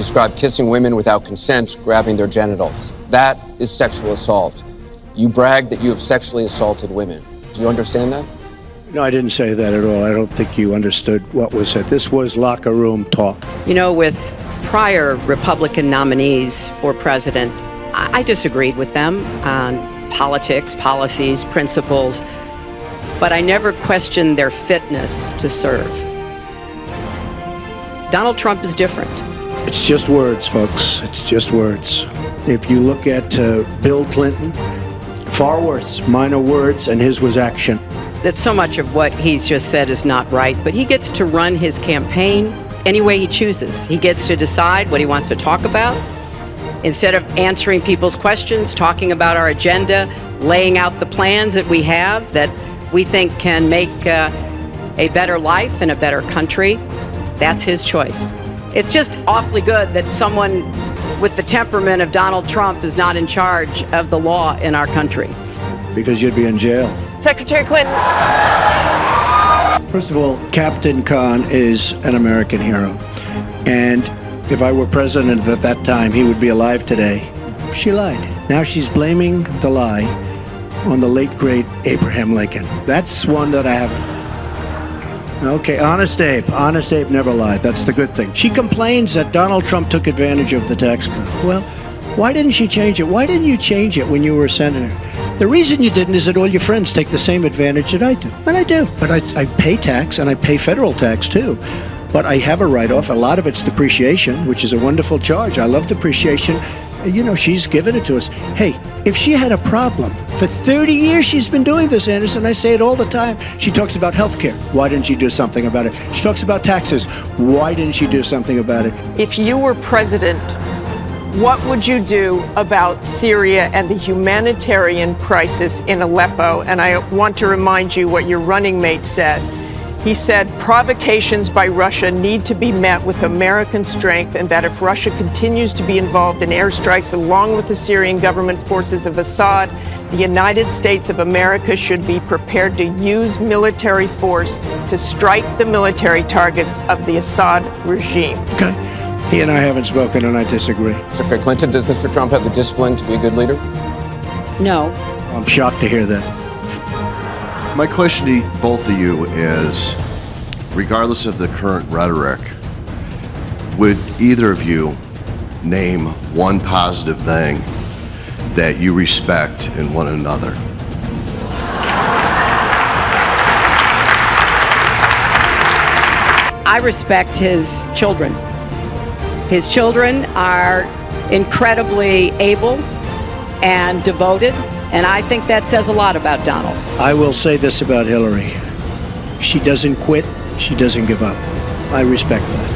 describe kissing women without consent, grabbing their genitals. That is sexual assault. You brag that you have sexually assaulted women. Do you understand that? No, I didn't say that at all. I don't think you understood what was said. This was locker room talk. You know, with prior Republican nominees for president, I disagreed with them on politics, policies, principles, but I never questioned their fitness to serve. Donald Trump is different. It's just words, folks. It's just words. If you look at Bill Clinton, far worse. Mine are words and his was action. That so much of what he's just said is not right, but he gets to run his campaign any way he chooses. He gets to decide what he wants to talk about. Instead of answering people's questions, talking about our agenda, laying out the plans that we have that we think can make a better life and a better country, that's his choice. It's just awfully good that someone with the temperament of Donald Trump is not in charge of the law in our country. Because you'd be in jail. Secretary Clinton. First of all, Captain Khan is an American hero. And if I were president at that time, he would be alive today. She lied. Now she's blaming the lie on the late, great Abraham Lincoln. That's one that I haven't. Okay, Honest Abe. Honest Abe never lied. That's the good thing. She complains that Donald Trump took advantage of the tax code. Well, why didn't she change it? Why didn't you change it when you were a senator? The reason you didn't is that all your friends take the same advantage that I do. And I do. But I pay tax, and I pay federal tax, too. But I have a write-off. A lot of it's depreciation, which is a wonderful charge. I love depreciation. You know, she's given it to us. Hey, if she had a problem, for 30 years she's been doing this, Anderson. I say it all the time. She talks about health care. Why didn't she do something about it? She talks about taxes. Why didn't she do something about it? If you were president, what would you do about Syria and the humanitarian crisis in Aleppo? And I want to remind you what your running mate said. He said provocations by Russia need to be met with American strength, and that if Russia continues to be involved in airstrikes along with the Syrian government forces of Assad, the United States of America should be prepared to use military force to strike the military targets of the Assad regime. Okay. He and I haven't spoken, and I disagree. Secretary Clinton, does Mr. Trump have the discipline to be a good leader? No. I'm shocked to hear that. My question to both of you is, regardless of the current rhetoric, would either of you name one positive thing that you respect in one another? I respect his children. His children are incredibly able and devoted, and I think that says a lot about Donald. I will say this about Hillary. She doesn't quit. She doesn't give up. I respect that.